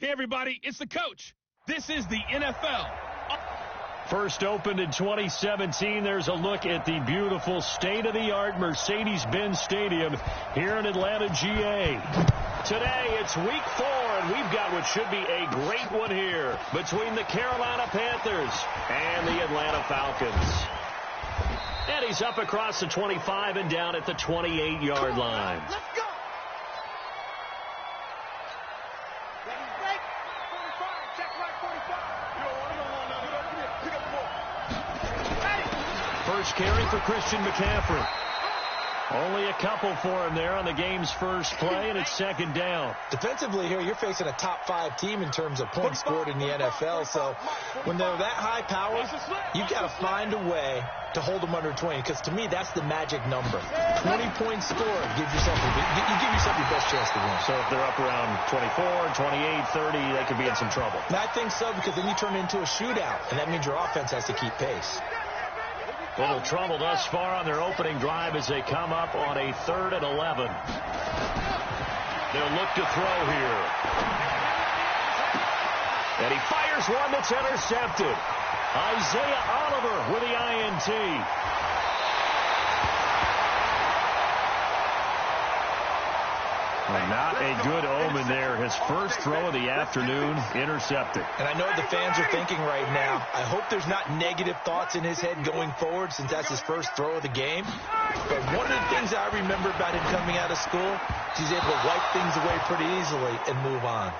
Hey, everybody, it's the coach. This is the NFL. First opened in 2017, there's a look at the beautiful state-of-the-art Mercedes-Benz Stadium here in Atlanta, GA. Today, it's week 4, and we've got what should be a great one here between the Carolina Panthers and the Atlanta Falcons. And he's up across the 25 and down at the 28-yard line. Let's go. First carry for Christian McCaffrey. Only a couple for him there on the game's first play, and it's second down. Defensively here, you're facing a top 5 team in terms of points scored in the NFL. So when they're that high power, you've got to find a way to hold them under 20, because to me, that's the magic number. 20 points scored, you give yourself your best chance to win. So if they're up around 24, 28, 30, they could be in some trouble. And I think so, because then you turn it into a shootout, and that means your offense has to keep pace. Little trouble thus far on their opening drive as they come up on a 3rd and 11. They'll look to throw here. And he fires one that's intercepted. Isaiah Oliver with the INT. Well, not a good omen there. His first throw of the afternoon intercepted. And I know what the fans are thinking right now. I hope there's not negative thoughts in his head going forward, since that's his first throw of the game. But one of the things I remember about him coming out of school, he's able to wipe things away pretty easily and move on.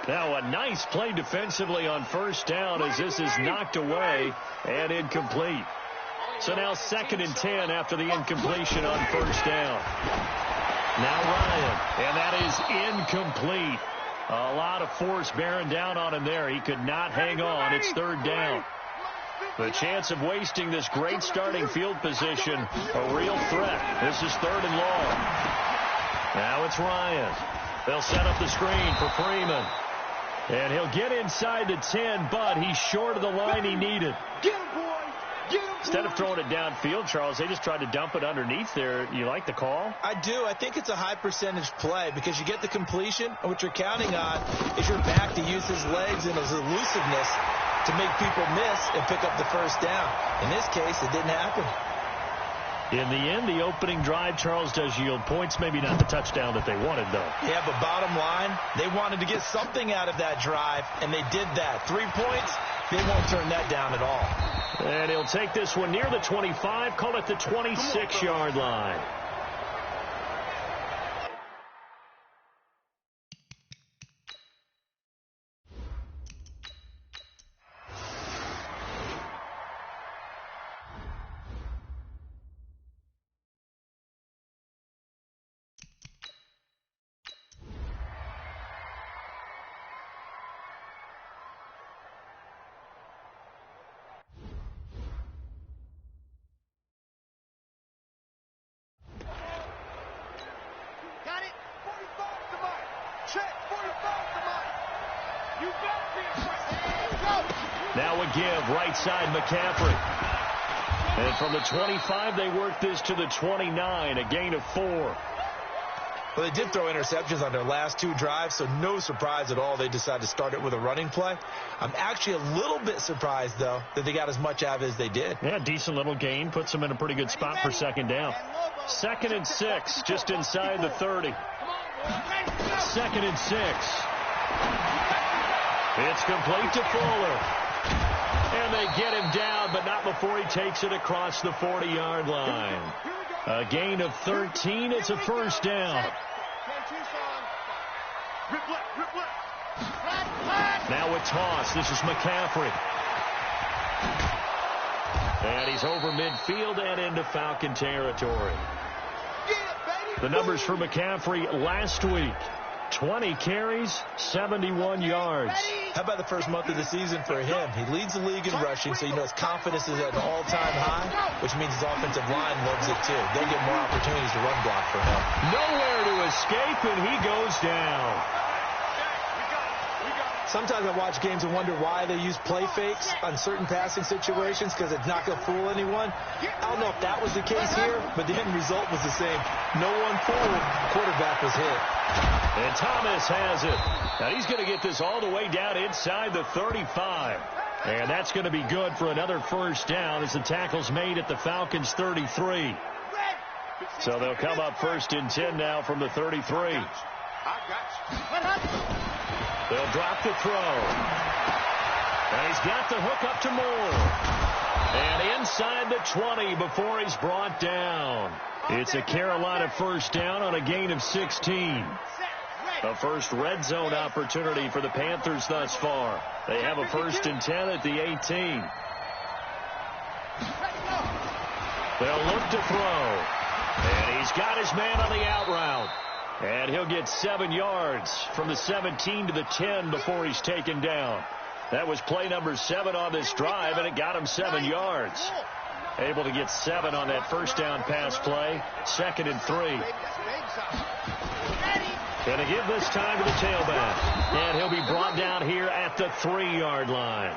Now a nice play defensively on first down as this is knocked away and incomplete. So now 2nd and 10 after the incompletion on first down. Now Ryan, and that is incomplete. A lot of force bearing down on him there. He could not hang on. It's 3rd down. The chance of wasting this great starting field position, a real threat. This is 3rd and long. Now it's Ryan. They'll set up the screen for Freeman. And he'll get inside the 10, but he's short of the line he needed. Get him, boy. Get him, boy. Instead of throwing it downfield, Charles, they just tried to dump it underneath there. You like the call? I do. I think it's a high percentage play, because you get the completion, and what you're counting on is your back to use his legs and his elusiveness to make people miss and pick up the first down. In this case, it didn't happen. In the end, the opening drive, Charles, does yield points. Maybe not the touchdown that they wanted, though. Yeah, but bottom line, they wanted to get something out of that drive, and they did that. 3 points, they won't turn that down at all. And he'll take this one near the 25, call it the 26-yard line. Now a give, right side McCaffrey. And from the 25, they work this to the 29, a gain of 4. Well, they did throw interceptions on their last 2 drives, so no surprise at all they decided to start it with a running play. I'm actually a little bit surprised, though, that they got as much out of it as they did. Yeah, decent little gain. Puts them in a pretty good spot for 2nd down. 2nd and 6, just inside the 30. 2nd and 6. It's complete to Fuller. And they get him down, but not before he takes it across the 40-yard line. A gain of 13. It's a first down. Now a toss. This is McCaffrey. And he's over midfield and into Falcon territory. The numbers for McCaffrey last week. 20 carries, 71 yards. How about the first month of the season for him? He leads the league in rushing, so you know his confidence is at an all-time high, which means his offensive line loves it too. They get more opportunities to run block for him. Nowhere to escape, and he goes down. Sometimes I watch games and wonder why they use play fakes on certain passing situations because it's not going to fool anyone. I don't know if that was the case here, but the end result was the same. No one fooled. Quarterback was hit. And Thomas has it. Now he's going to get this all the way down inside the 35. And that's going to be good for another first down as the tackle's made at the Falcons' 33. So they'll come up 1st and 10 now from the 33. They'll drop the throw. And he's got the hook up to Moore. And inside the 20 before he's brought down. It's a Carolina first down on a gain of 16. A first red zone opportunity for the Panthers thus far. They have a 1st and 10 at the 18. They'll look to throw. And he's got his man on the out route. And he'll get 7 yards from the 17 to the 10 before he's taken down. That was play number 7 on this drive, and it got him 7 yards. Able to get 7 on that first down pass play. 2nd and 3. Going to give this time to the tailback. And he'll be brought down here at the 3-yard line.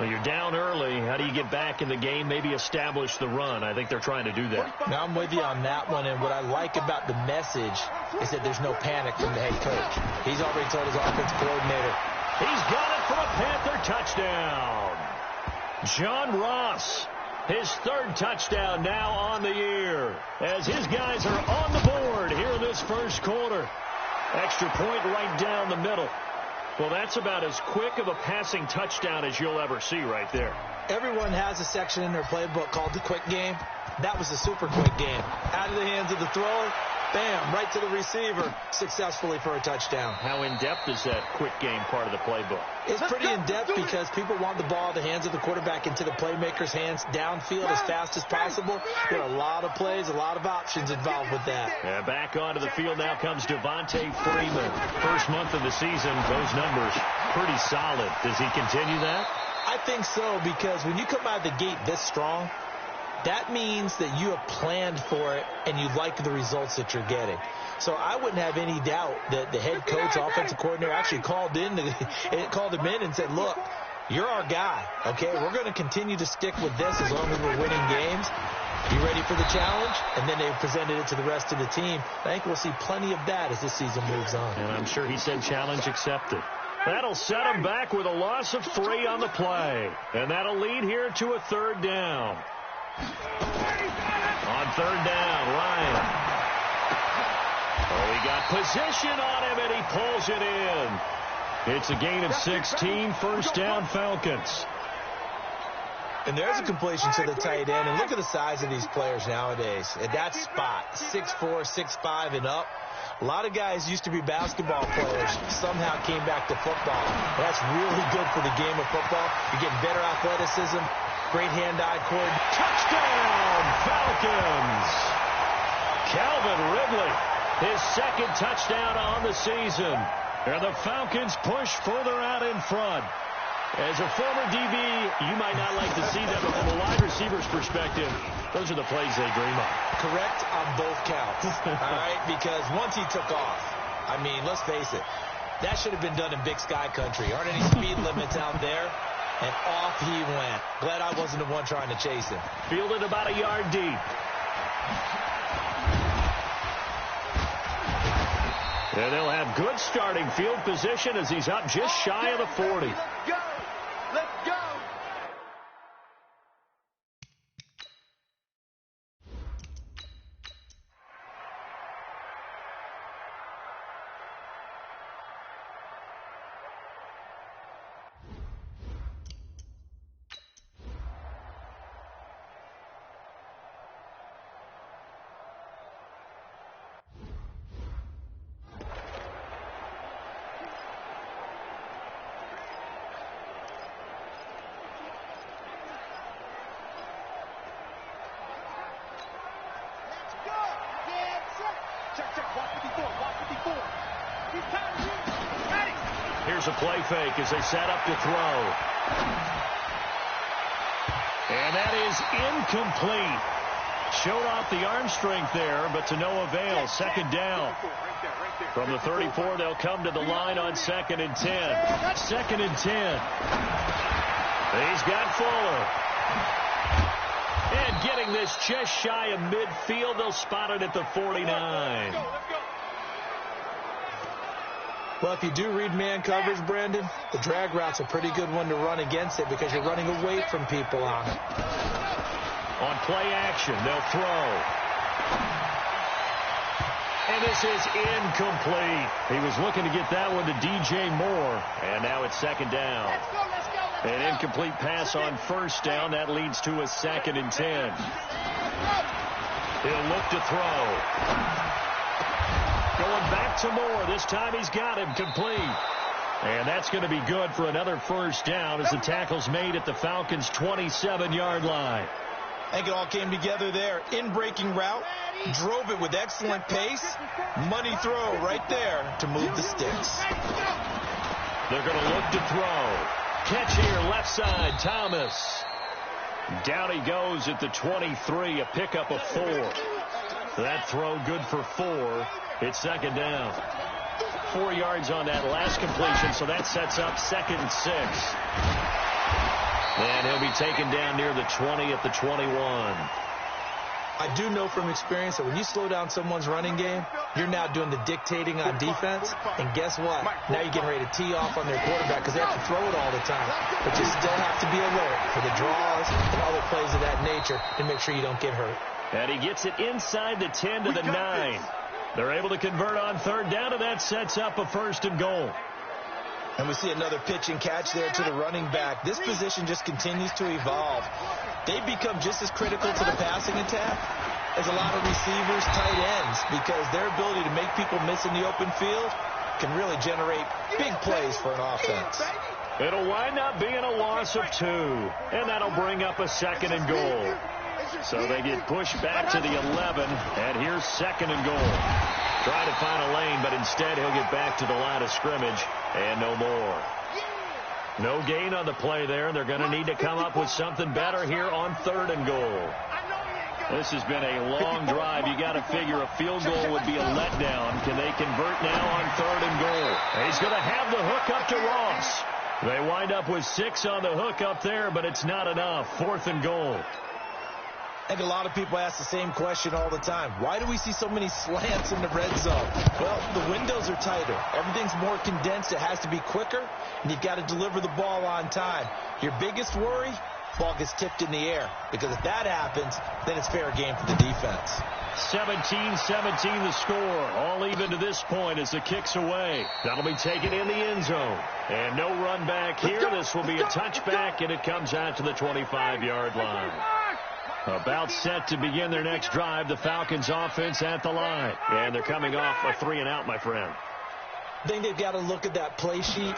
Well, you're down early. How do you get back in the game? Maybe establish the run. I think they're trying to do that. Now, I'm with you on that one, and what I like about the message is that there's no panic from the head coach. He's already told his offensive coordinator. He's got it for a Panther touchdown. John Ross, his 3rd touchdown now on the year, as his guys are on the board here in this first quarter. Extra point right down the middle. Well, that's about as quick of a passing touchdown as you'll ever see right there. Everyone has a section in their playbook called the quick game. That was a super quick game. Out of the hands of the thrower, bam, right to the receiver, successfully for a touchdown. How in-depth is that quick game part of the playbook? It's pretty in-depth because people want the ball in the hands of the quarterback into the playmaker's hands downfield as fast as possible. There are a lot of plays, a lot of options involved with that. And back onto the field now comes Devontae Freeman. First month of the season, those numbers pretty solid. Does he continue that? I think so, because when you come out of the gate this strong, that means that you have planned for it and you like the results that you're getting. So I wouldn't have any doubt that the head coach, offensive coordinator, actually called him in and said, look, you're our guy, okay? We're going to continue to stick with this as long as we're winning games. You ready for the challenge? And then they presented it to the rest of the team. I think we'll see plenty of that as this season moves on. And I'm sure he said challenge accepted. That'll set him back with a loss of 3 on the play. And that'll lead here to a 3rd down. On 3rd down, Ryan. Oh, he got position on him, and he pulls it in. It's a gain of 16, 1st down Falcons. And there's a completion to the tight end. And look at the size of these players nowadays. At that spot, 6'4", 6'5", and up. A lot of guys used to be basketball players, somehow came back to football. That's really good for the game of football. You're getting better athleticism, great hand-eye coordination. Touchdown, Falcons! Calvin Ridley, his 2nd touchdown on the season. And the Falcons push further out in front. As a former DB, you might not like to see them, but from a wide receiver's perspective, those are the plays they dream of. Correct on both counts, all right? Because once he took off, I mean, let's face it, that should have been done in Big Sky country. Aren't any speed limits out there? And off he went. Glad I wasn't the one trying to chase him. Fielded about a yard deep. And they'll have good starting field position as he's up just shy of the 40. Let's go. Here's a play fake as they set up to throw. And that is incomplete. Showed off the arm strength there, but to no avail. Second down. From the 34, they'll come to the line on 2nd and 10. 2nd and 10. He's got Fuller. And getting this just shy of midfield, they'll spot it at the 49. Well, if you do read man coverage, Brandon, the drag route's a pretty good one to run against it because you're running away from people on it. On play action, they'll throw. And this is incomplete. He was looking to get that one to DJ Moore. And now it's 2nd down. An incomplete pass on 1st down. That leads to a 2nd and 10. He'll look to throw. Going back to Moore. This time he's got him complete. And that's going to be good for another 1st down as the tackle's made at the Falcons' 27-yard line. I think it all came together there. In-breaking route, drove it with excellent pace. Money throw right there to move the sticks. They're going to look to throw. Catch here, left side, Thomas. Down he goes at the 23, a pickup of 4. That throw good for 4. It's 2nd down. 4 yards on that last completion, so that sets up 2nd and 6. And he'll be taken down near the 20 at the 21. I do know from experience that when you slow down someone's running game, you're now doing the dictating on defense. And guess what? Now you're getting ready to tee off on their quarterback because they have to throw it all the time. But you still have to be alert for the draws and other plays of that nature to make sure you don't get hurt. And he gets it inside the 10 to the 9. They're able to convert on 3rd down, and that sets up a 1st and goal. And we see another pitch and catch there to the running back. This position just continues to evolve. They become just as critical to the passing attack as a lot of receivers, tight ends, because their ability to make people miss in the open field can really generate big plays for an offense. It'll wind up being a loss of 2, and that'll bring up a 2nd and goal. So they get pushed back to the 11, and here's 2nd and goal. Try to find a lane, but instead he'll get back to the line of scrimmage, and no more. No gain on the play there. They're going to need to come up with something better here on 3rd and goal. This has been a long drive. You got to figure a field goal would be a letdown. Can they convert now on 3rd and goal? He's going to have the hook up to Ross. They wind up with 6 on the hook up there, but it's not enough. 4th and goal. I think a lot of people ask the same question all the time. Why do we see so many slants in the red zone? Well, the windows are tighter. Everything's more condensed. It has to be quicker, and you've got to deliver the ball on time. Your biggest worry, ball gets tipped in the air, because if that happens, then it's fair game for the defense. 17-17 the score. All even to this point as the kick's away. That'll be taken in the end zone. And no run back here. This will be a touchback, and it comes out to the 25-yard line. About set to begin their next drive, the Falcons offense at the line. And they're coming off a 3-and-out, my friend. I think they've got to look at that play sheet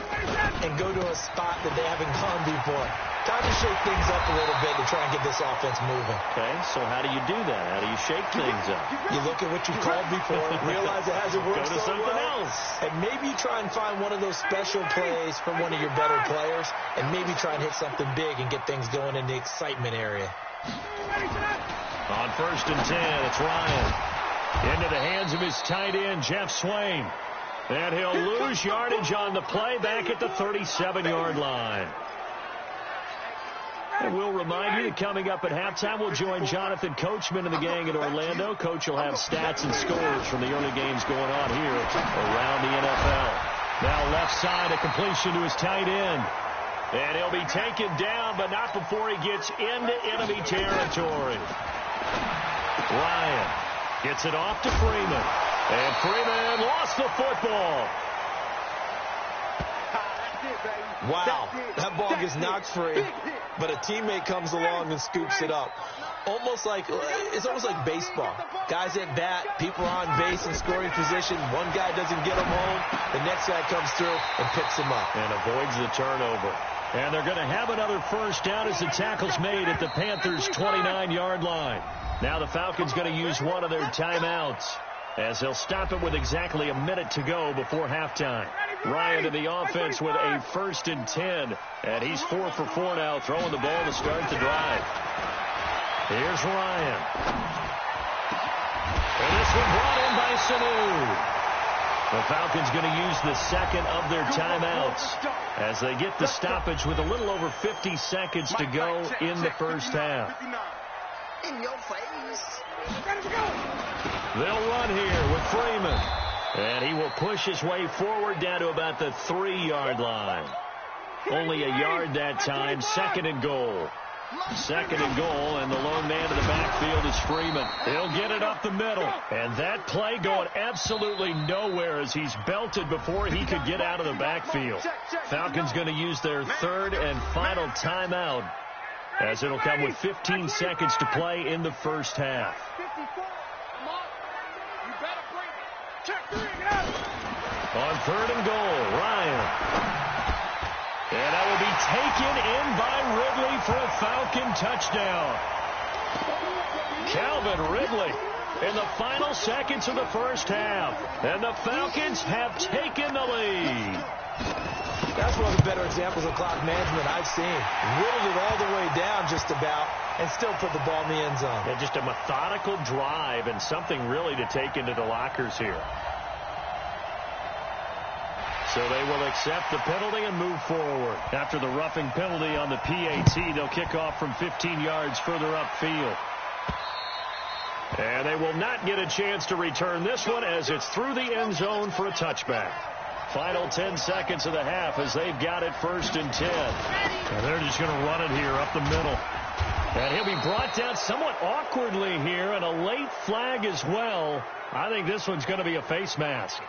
and go to a spot that they haven't gone before. Time to shake things up a little bit to try and get this offense moving. Okay, so how do you do that? How do you shake things up? You look at what you've called before, realize it hasn't worked so well. Go to something else. And maybe you try and find one of those special plays from one of your better players, and maybe try and hit something big and get things going in the excitement area. On 1st and 10, it's Ryan. Into the hands of his tight end, Jeff Swain. And he'll lose yardage on the play back at the 37-yard line. And we'll remind you that coming up at halftime, we'll join Jonathan Coachman and the gang in Orlando. Coach will have stats and scores from the early games going on here around the NFL. Now left side, a completion to his tight end. And he'll be taken down, but not before he gets into enemy territory. Ryan gets it off to Freeman. And Freeman lost the football. Wow, that ball gets knocked free, but a teammate comes along and scoops it up. It's almost like baseball. Guys at bat, people are on base in scoring position. One guy doesn't get him home. The next guy comes through and picks him up. And avoids the turnover. And they're going to have another 1st down as the tackle's made at the Panthers' 29-yard line. Now the Falcons going to use one of their timeouts, as they'll stop it with exactly a minute to go before halftime. Ryan to the offense with a 1st and 10. And he's 4 for 4 now, throwing the ball to start the drive. Here's Ryan. And this one brought in by Sanu. The Falcons going to use the second of their timeouts as they get the stoppage with a little over 50 seconds to go in the first half. In your face. They'll run here with Freeman. And he will push his way forward down to about the 3-yard line. Only a yard that time. Second and goal. Second and goal, and the lone man in the backfield is Freeman. He'll get it up the middle. And that play going absolutely nowhere as he's belted before he could get out of the backfield. Falcons going to use their third and final timeout as it'll come with 15 seconds to play in the first half. On third and goal, Ryan. And that will be taken in by Ridley for a Falcon touchdown. Calvin Ridley in the final seconds of the first half. And the Falcons have taken the lead. That's one of the better examples of clock management I've seen. Whittled it all the way down just about and still put the ball in the end zone. And just a methodical drive and something really to take into the lockers here. So they will accept the penalty and move forward. After the roughing penalty on the PAT, they'll kick off from 15 yards further upfield. And they will not get a chance to return this one as it's through the end zone for a touchback. Final 10 seconds of the half as they've got it 1st and 10. And they're just going to run it here up the middle. And he'll be brought down somewhat awkwardly here, and a late flag as well. I think this one's going to be a face mask.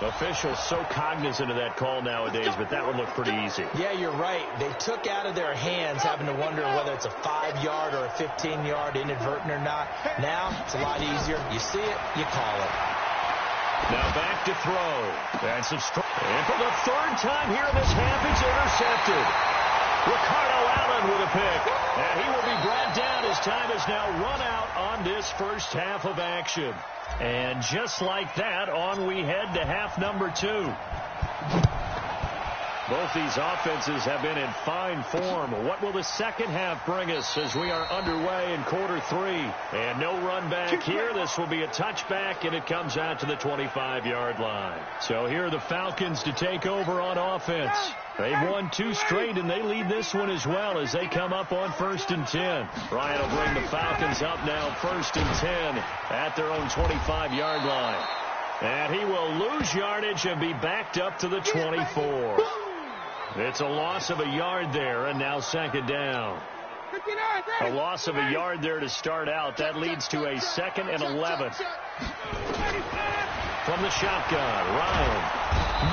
Officials so cognizant of that call nowadays, but that one looked pretty easy. Yeah, you're right. They took out of their hands having to wonder whether it's a 5-yard or a 15-yard inadvertent or not. Now, it's a lot easier. You see it, you call it. Now back to throw. And for the third time here in this half, he's intercepted. Ricardo Allen with a pick. And he will be brought down. His time is now run out on this first half of action. And just like that, on we head to half number 2. Both these offenses have been in fine form. What will the second half bring us as we are underway in quarter 3? And no run back here. This will be a touchback, and it comes out to the 25-yard line. So here are the Falcons to take over on offense. They've won 2 straight, and they lead this one as well as they come up on 1st and 10. Ryan will bring the Falcons up now 1st and 10 at their own 25-yard line. And he will lose yardage and be backed up to the 24. It's a loss of a yard there, and now second down. A loss of a yard there to start out. That leads to a 2nd and 11. From the shotgun, Ryan.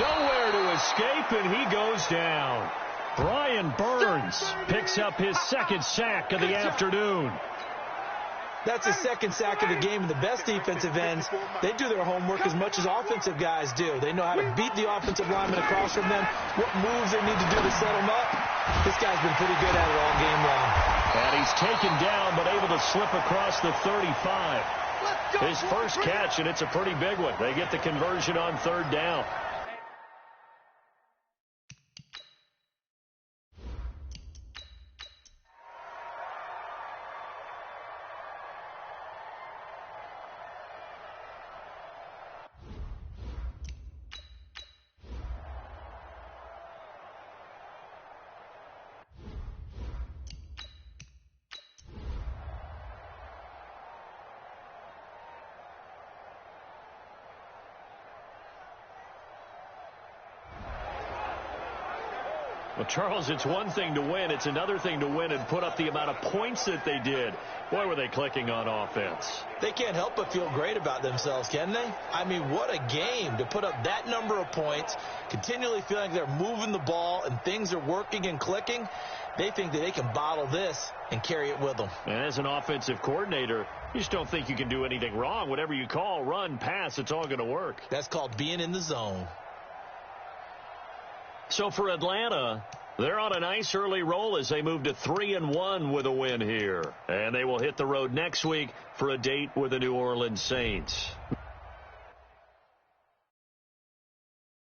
Nowhere to escape, and he goes down. Brian Burns picks up his 2nd sack of the afternoon. That's his 2nd sack of the game, and the best defensive ends, they do their homework as much as offensive guys do. They know how to beat the offensive lineman across from them, what moves they need to do to set them up. This guy's been pretty good at it all game long. And he's taken down, but able to slip across the 35. His first catch, and it's a pretty big one. They get the conversion on 3rd down. Well, Charles, it's one thing to win. It's another thing to win and put up the amount of points that they did. Boy, were they clicking on offense. They can't help but feel great about themselves, can they? I mean, what a game to put up that number of points, continually feeling they're moving the ball and things are working and clicking. They think that they can bottle this and carry it with them. And as an offensive coordinator, you just don't think you can do anything wrong. Whatever you call, run, pass, it's all going to work. That's called being in the zone. So for Atlanta, they're on a nice early roll as they move to 3-1 with a win here. And they will hit the road next week for a date with the New Orleans Saints.